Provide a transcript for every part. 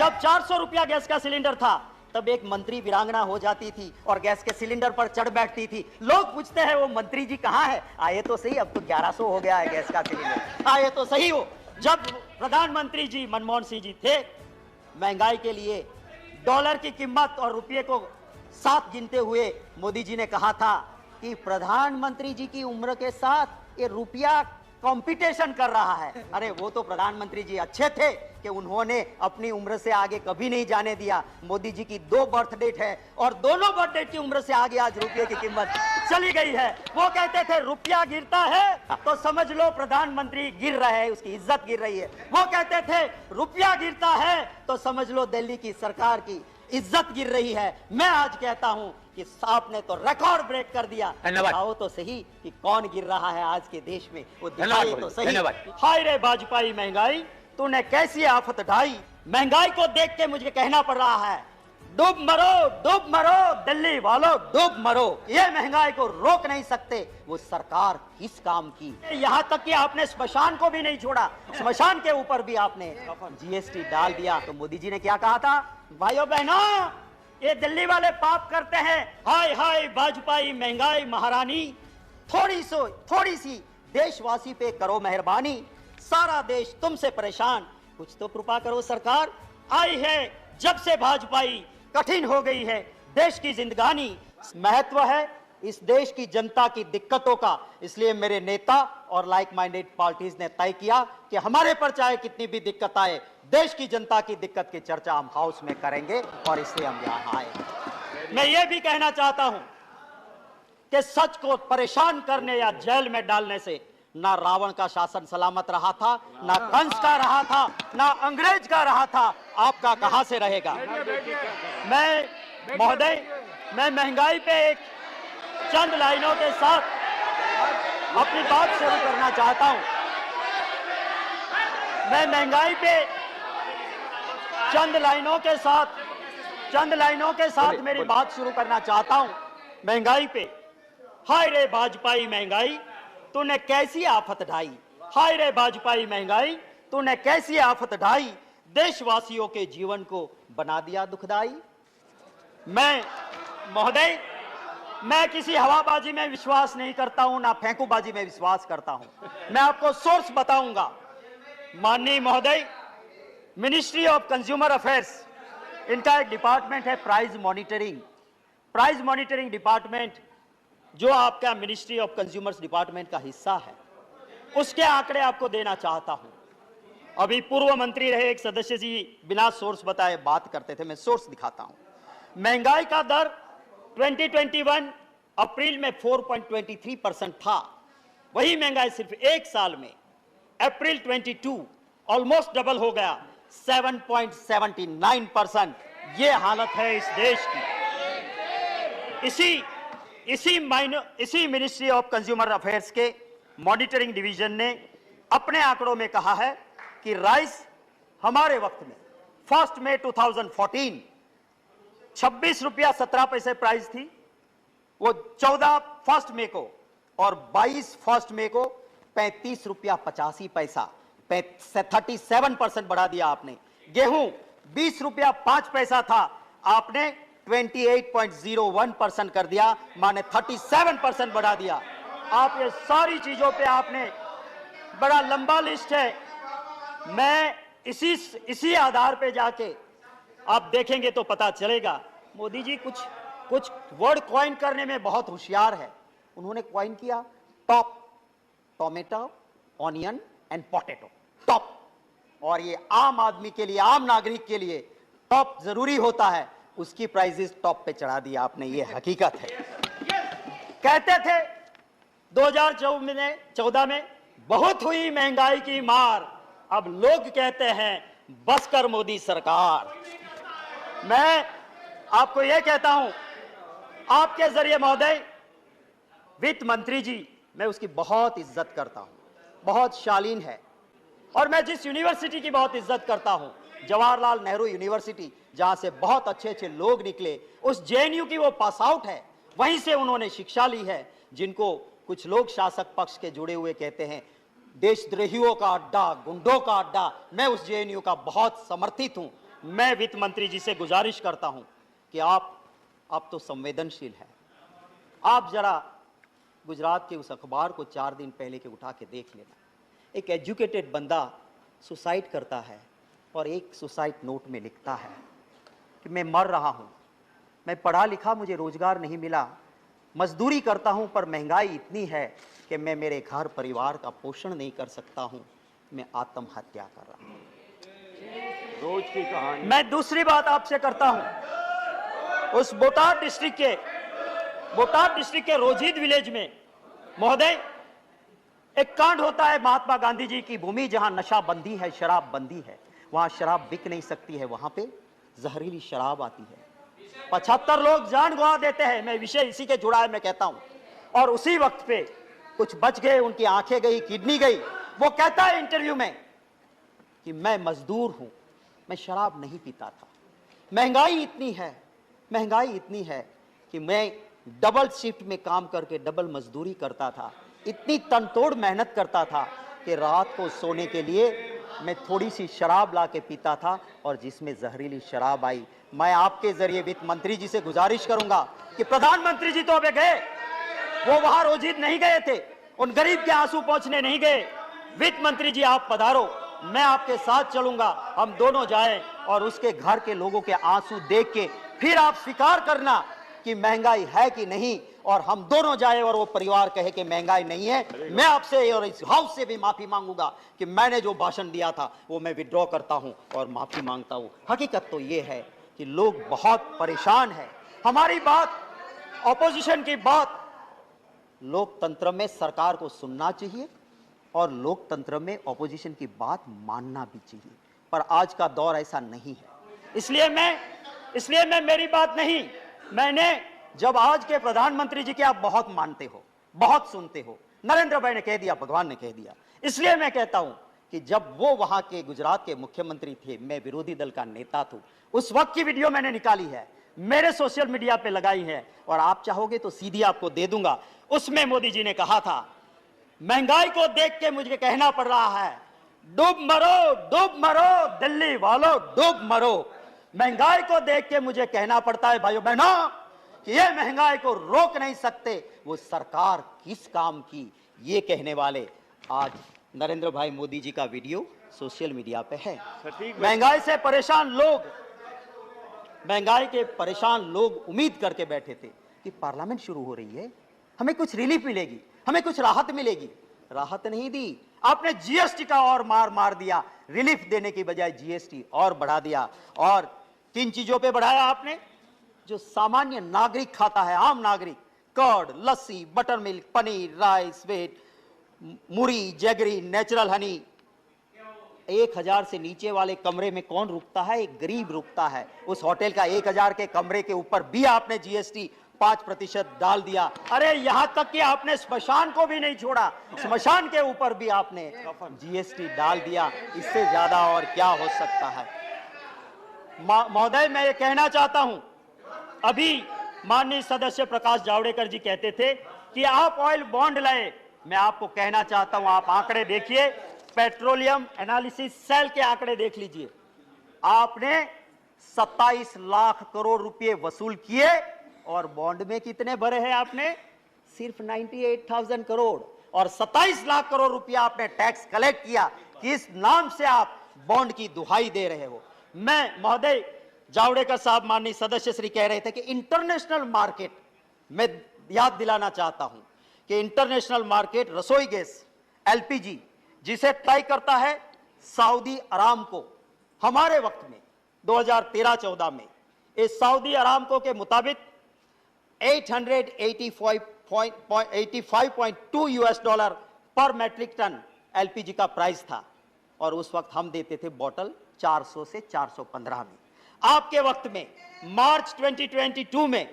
जब 400 रुपया गैस का सिलेंडर था तब एक मंत्री वीरांगना हो जाती थी और गैस के सिलेंडर पर चढ़ बैठती थी। लोग पूछते हैं वो मंत्री जी कहाँ है? आए तो सही, अब तो 1100 हो गया है गैस का सिलेंडर, आए तो सही हो। जब प्रधानमंत्री जी मनमोहन सिंह जी थे, महंगाई के लिए डॉलर की कीमत और रुपये को साथ गिनते हुए मोदी जी ने कहा था कि प्रधानमंत्री जी की उम्र के साथ ये रुपया कंपटीशन कर रहा है। अरे वो तो प्रधानमंत्री जी अच्छे थे कि उन्होंने अपनी उम्र से आगे कभी नहीं जाने दिया। मोदी जी की 2 बर्थ डेट है और दोनों बर्थ डेट की उम्र से आगे आज रुपये की कीमत चली गई है। वो कहते थे रुपया गिरता है तो समझ लो प्रधानमंत्री गिर रहे हैं, उसकी इज्जत गिर रही है। वो कहते थे रुपया गिरता है तो समझ लो दिल्ली की सरकार की इज्जत गिर रही है। मैं आज कहता हूं कि आपने तो रिकॉर्ड ब्रेक कर दिया। दिखाओ तो सही कि कौन गिर रहा है आज के देश में, वो दिखाओ तो सही। हाय रे वाजपेयी महंगाई, तूने कैसी आफत ढाई। महंगाई को देख के मुझे कहना पड़ रहा है, डूब मरो दिल्ली वालों, डूब मरो। ये महंगाई को रोक नहीं सकते, वो सरकार किस काम की। यहाँ तक कि आपने स्मशान को भी नहीं छोड़ा, स्मशान के ऊपर भी आपने जीएसटी डाल दिया। तो मोदी जी ने क्या कहा था, भाइयों बहनों ये दिल्ली वाले पाप करते हैं। हाय हाय वाजपेयी महंगाई महारानी, थोड़ी सी देशवासी पे करो मेहरबानी। सारा देश तुमसे परेशान, कुछ तो कृपा करो सरकार। आई है जब से वाजपेयी, कठिन हो गई है देश की जिंदगानी। महत्व है इस देश की जनता की दिक्कतों का, इसलिए मेरे नेता और लाइक माइंडेड पार्टीज ने तय किया कि हमारे पर चाहे कितनी भी दिक्कत आए, देश की जनता की दिक्कत की चर्चा हम हाउस में करेंगे और इसलिए हम यहां आए। मैं ये भी कहना चाहता हूं कि सच को परेशान करने या जेल में डालने से ना रावण का शासन सलामत रहा था, ना कंस का रहा था, ना अंग्रेज का रहा था। आपका कहां से रहेगा। मैं महोदय, मैं महंगाई पे एक चंद लाइनों के साथ अपनी बात शुरू करना चाहता हूं। मैं महंगाई पे चंद लाइनों के साथ मेरी बात शुरू करना चाहता हूं। महंगाई पे, हाय रे वाजपेयी महंगाई, तूने कैसी आफत ढाई। हाय रे वाजपेयी महंगाई, तूने कैसी आफत ढाई, देशवासियों के जीवन को बना दिया दुखदाई। मैं महोदय, मैं किसी हवाबाजी में विश्वास नहीं करता हूं, ना फेंकूबाजी में विश्वास करता हूं। मैं आपको सोर्स बताऊंगा। माननीय महोदय, मिनिस्ट्री ऑफ कंज्यूमर अफेयर्स, इनका एक डिपार्टमेंट है प्राइस मॉनिटरिंग डिपार्टमेंट, जो आपका मिनिस्ट्री ऑफ कंज्यूमर्स डिपार्टमेंट का हिस्सा है। उसके आंकड़े आपको देना चाहता हूं। अभी पूर्व मंत्री रहे एक सदस्य जी बिना सोर्स बताए बात करते थे, मैं सोर्स दिखाता हूं। महंगाई का दर 2021 अप्रैल में 4.23% था। वही महंगाई सिर्फ एक साल में अप्रैल 22 ऑलमोस्ट डबल हो गया, 7.79%। ये हालत है इस देश की। इसी मिनिस्ट्री ऑफ कंज्यूमर अफेयर्स के मॉनिटरिंग डिवीजन ने अपने आंकड़ों में कहा है कि राइस हमारे वक्त में 1 मई 2014 26 रुपया 17 पैसे प्राइस थी, वो 14 1 मई को और 22 1 मई को 35 रुपया 85 पैसा, 37% बढ़ा दिया आपने। गेहूं 20 रुपया 5 पैसा था, आपने 28.01% कर दिया, माने 37% बढ़ा दिया। आप ये सारी चीजों पे आपने, बड़ा लंबा लिस्ट है। मैं इसी आधार पे जाके आप देखेंगे तो पता चलेगा। मोदी जी कुछ वर्ड कॉइन करने में बहुत होशियार है। उन्होंने कॉइन किया top, tomato, onion and potato, top. और ये आम आदमी के लिए, आम नागरिक के लिए टॉप जरूरी होता है, उसकी प्राइसेस टॉप पे चढ़ा दिया आपने, ये हकीकत है। कहते थे 2014 में बहुत हुई महंगाई की मार, अब लोग कहते हैं बस कर मोदी सरकार। मैं आपको यह कहता हूं, आपके जरिए महोदय, वित्त मंत्री जी, मैं उसकी बहुत इज्जत करता हूं, बहुत शालीन है। और मैं जिस यूनिवर्सिटी की बहुत इज्जत करता हूं, जवाहरलाल नेहरू यूनिवर्सिटी, जहां से बहुत अच्छे अच्छे लोग निकले, उस जेएनयू की वो पास आउट है, वहीं से उन्होंने शिक्षा ली है। जिनको कुछ लोग शासक पक्ष के जुड़े हुए कहते हैं देशद्रोहियों का अड्डा, गुंडों का अड्डा, मैं उस जेएनयू का बहुत समर्थित हूं। मैं वित्त मंत्री जी से गुजारिश करता हूं कि आप तो संवेदनशील हैं, आप जरा गुजरात के उस अखबार को 4 दिन पहले के उठा के देख लेना। एक एजुकेटेड बंदा सुसाइड करता है और एक सुसाइड नोट में लिखता है कि मैं मर रहा हूं, मैं पढ़ा लिखा, मुझे रोजगार नहीं मिला, मजदूरी करता हूं पर महंगाई इतनी है कि मैं मेरे घर परिवार का पोषण नहीं कर सकता हूं, मैं आत्महत्या कर रहा हूं। रोज की कहानी। मैं दूसरी बात आपसे करता हूं, उस बोटाड डिस्ट्रिक्ट के रोजिद विलेज में महोदय एक कांड होता है। महात्मा गांधी जी की भूमि जहां नशा बंदी है, शराब बंदी है, वहां शराब बिक नहीं सकती है, वहां पे जहरीली शराब आती है। 75 लोग जान गंवा देते हैं। मैं विषय इसी के जुड़ा है, मैं कहता हूं। और उसी वक्त पे कुछ बच गए, उनकी आंखें गई, किडनी गई। वो कहता है इंटरव्यू में कि मैं मजदूर हूं, मैं शराब नहीं पीता था, महंगाई इतनी है कि मैं डबल शिफ्ट में काम करके डबल मजदूरी करता था, इतनी तनतोड़ मेहनत करता था कि रात को सोने के लिए मैं थोड़ी सी शराब ला के पीता था और जिसमें जहरीली शराब आई। मैं आपके जरिए वित्त मंत्री जी से गुजारिश करूंगा कि प्रधानमंत्री जी तो अबे गए, वो वहां रोजिद नहीं गए थे, उन गरीब के आंसू पहुंचने नहीं गए। वित्त मंत्री जी आप पधारो, मैं आपके साथ चलूंगा, हम दोनों जाएं और उसके घर के लोगों के आंसू देख के फिर आप स्वीकार करना कि महंगाई है कि नहीं, और हम दोनों जाए और वो परिवार कहे कि महंगाई नहीं है। मैं आपसे और इस हाउस से भी माफी मांगूंगा कि मैंने जो भाषण दिया था वो मैं विड्रॉ करता हूं और माफी मांगता हूं। हकीकत तो ये है कि लोग बहुत परेशान हैं। हमारी बात, ऑपोजिशन की बात, लोकतंत्र में सरकार को सुनना चाहिए और लोकतंत्र में ऑपोजिशन की बात मानना भी चाहिए, पर आज का दौर ऐसा नहीं है। इसलिए मैं मेरी बात नहीं, मैंने जब आज के प्रधानमंत्री जी के आप बहुत मानते हो, बहुत सुनते हो, नरेंद्र भाई ने कह दिया, भगवान ने कह दिया, इसलिए मैं कहता हूं कि जब वो वहां के गुजरात के मुख्यमंत्री थे, मैं विरोधी दल का नेता था, उस वक्त की वीडियो मैंने निकाली है, मेरे सोशल मीडिया पे लगाई है और आप चाहोगे तो सीधी आपको दे दूंगा। उसमें मोदी जी ने कहा था, महंगाई को देख के मुझे कहना पड़ रहा है, डूब मरो दिल्ली वालों, डूब मरो। महंगाई को देख के मुझे कहना पड़ता है भाइयों बहनों कि ये महंगाई को रोक नहीं सकते, वो सरकार किस काम की, ये कहने वाले आज नरेंद्र भाई मोदी जी का वीडियो सोशल मीडिया पे है। महंगाई से परेशान लोग उम्मीद करके बैठे थे कि पार्लियामेंट शुरू हो रही है, हमें कुछ रिलीफ मिलेगी, हमें कुछ राहत मिलेगी। राहत नहीं दी, आपने जीएसटी का और मार दिया, रिलीफ देने की बजाय जीएसटी और बढ़ा दिया। और किन चीजों पे बढ़ाया आपने? जो सामान्य नागरिक खाता है, आम नागरिक, curd, lassi, butter milk, paneer, rice, wheat, muri, jaggery, natural honey. 1000 से नीचे वाले कमरे में कौन रुकता है? एक गरीब रुकता है। उस होटल का 1000 के कमरे के ऊपर भी आपने जीएसटी 5% डाल दिया। अरे यहां तक कि आपने स्मशान को भी नहीं छोड़ा, स्मशान के ऊपर भी आपने जीएसटी डाल दिया। इससे ज्यादा और क्या हो सकता है? महोदय, मैं ये कहना चाहता हूं, अभी माननीय सदस्य प्रकाश जावड़ेकर जी कहते थे कि आप ऑयल बॉन्ड लाए। मैं आपको कहना चाहता हूं, आप आंकड़े देखिए, पेट्रोलियम एनालिसिस सेल के आंकड़े देख लीजिए। आपने 27 लाख करोड़ रुपए वसूल किए और बॉन्ड में कितने भरे हैं आपने? सिर्फ 98,000 करोड़। और 27 लाख करोड़ रुपया आपने टैक्स कलेक्ट किया। किस नाम से आप बॉन्ड की दुहाई दे रहे हो? मैं महोदय जावड़ेकर साहब माननीय सदस्य श्री कह रहे थे कि इंटरनेशनल मार्केट, मैं याद दिलाना चाहता हूं कि इंटरनेशनल मार्केट रसोई गैस एलपीजी जिसे तय करता है सऊदी अरामको, हमारे वक्त में 2013-14 में इस सऊदी अरामको के मुताबिक 885.2 US डॉलर पर मैट्रिक टन एलपीजी का प्राइस था और उस वक्त हम देते थे बॉटल 400 से 415 में। आपके वक्त में मार्च 2022 में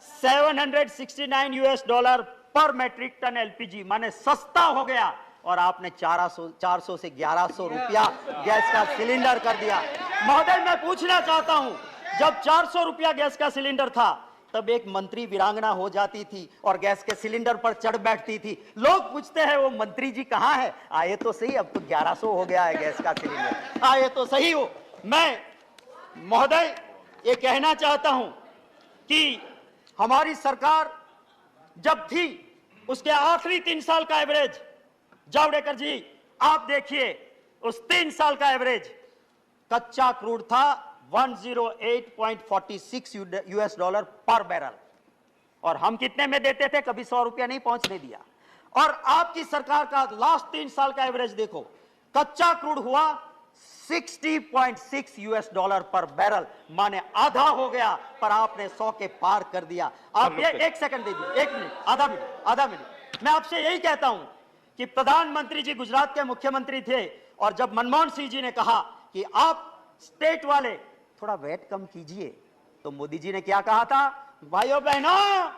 769 US डॉलर पर मैट्रिक टन एलपीजी, माने सस्ता हो गया और आपने 400 से 1100 रुपया गैस का सिलेंडर कर दिया। महोदय, मैं पूछना चाहता हूं, जब 400 रुपया गैस का सिलेंडर था तब एक मंत्री वीरांगना हो जाती थी और गैस के सिलेंडर पर चढ़ बैठती थी। लोग पूछते हैं वो मंत्री जी कहां है? आए तो सही, अब तो 1100 हो गया है गैस का सिलेंडर, आए तो सही हो। मैं महोदय, ये कहना चाहता हूं कि हमारी सरकार जब थी उसके आखिरी 3 साल का एवरेज, जावड़ेकर जी आप देखिए, उस 3 साल का एवरेज कच्चा क्रूड था 108.46 यूएस डॉलर पर बैरल, और हम कितने में देते थे? कभी 100 रुपया नहीं पहुंचने दिया। और आपकी सरकार का लास्ट 3 साल का एवरेज देखो, कच्चा क्रूड हुआ 60.6 यूएस डॉलर पर बैरल, माने आधा हो गया, पर आपने 100 के पार कर दिया। आप ये 1 सेकंड दे दीजिए, 1 मिनट, आधा मिनट। मैं आपसे यही कहता हूं कि प्रधानमंत्री जी गुजरात के मुख्यमंत्री थे, और जब मनमोहन सिंह जी ने कहा कि आप स्टेट वाले थोड़ा वेट कम कीजिए, तो मोदी जी ने क्या कहा था? भाइयों बहनों,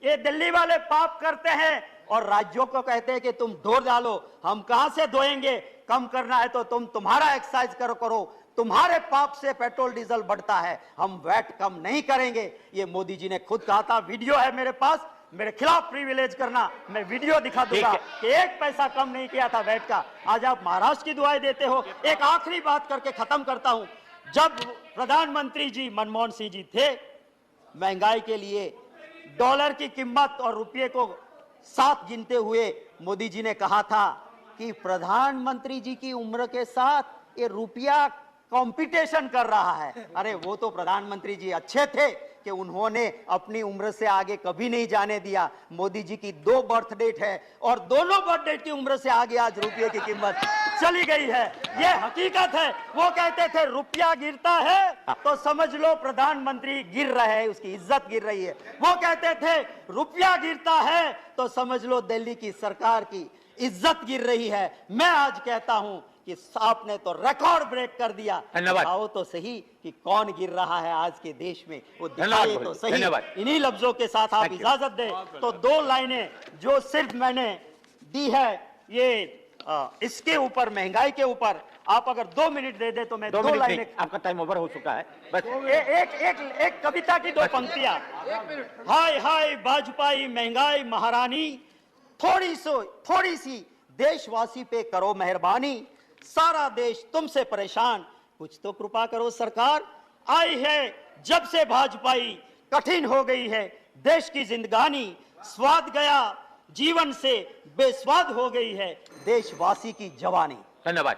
ये दिल्ली वाले पाप करते हैं और राज्यों को कहते हैं कि तुम धो डालो। हम कहां से धोएंगे? कम करना है तो तुम्हारा एक्सरसाइज करो, तुम्हारे पाप से पेट्रोल डीजल बढ़ता है, हम वैट कम नहीं करेंगे। ये मोदी जी ने खुद कहा था। वीडियो है मेरे पास, मेरे खिलाफ प्रिविलेज करना, मैं वीडियो दिखा दूंगा कि 1 पैसा कम नहीं किया था वैट का। आज आप महाराष्ट्र की दुआएं देते हो। एक आखिरी बात करके खत्म करता हूं। जब प्रधानमंत्री जी मनमोहन सिंह जी थे, महंगाई के लिए डॉलर की कीमत और रुपये को साथ गिनते हुए मोदी जी ने कहा था कि प्रधानमंत्री जी की उम्र के साथ ये रुपया कंपटीशन कर रहा है। अरे वो तो प्रधानमंत्री जी अच्छे थे कि उन्होंने अपनी उम्र से आगे कभी नहीं जाने दिया। मोदी जी की 2 बर्थ डेट है और दोनों बर्थ डेट की उम्र से आगे आज रुपये की कीमत चली गई है। ये हकीकत है। वो कहते थे रुपया गिरता है तो समझ लो प्रधानमंत्री गिर रहे हैं, उसकी इज्जत गिर रही है। वो कहते थे रुपया गिरता है तो समझ लो दिल्ली की सरकार की इज्जत गिर रही है। मैं आज कहता हूं कि आपने तो रिकॉर्ड ब्रेक कर दिया। बताओ तो सही कि कौन गिर रहा है आज के देश में, वो दिखाइए तो सही। इन्हीं लफ्जों के साथ आप इजाजत दें तो 2 लाइनें जो सिर्फ मैंने दी है ये इसके ऊपर, महंगाई के ऊपर, आप अगर 2 मिनट दे दे तो मैं 2 लाइनें। आपका टाइम ओवर हो चुका है। बस एक कविता की 2 पंक्तियां। हाय हाय भाजपाई महंगाई महारानी, थोड़ी सी देशवासी पे करो मेहरबानी, सारा देश तुमसे परेशान, कुछ तो कृपा करो सरकार। आई है जब से भाजपाई, कठिन हो गई है देश की जिंदगानी, स्वाद गया जीवन से बेस्वाद हो गई है देशवासी की जवानी। धन्यवाद।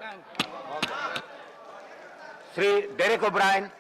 Shri Derek O'Brien.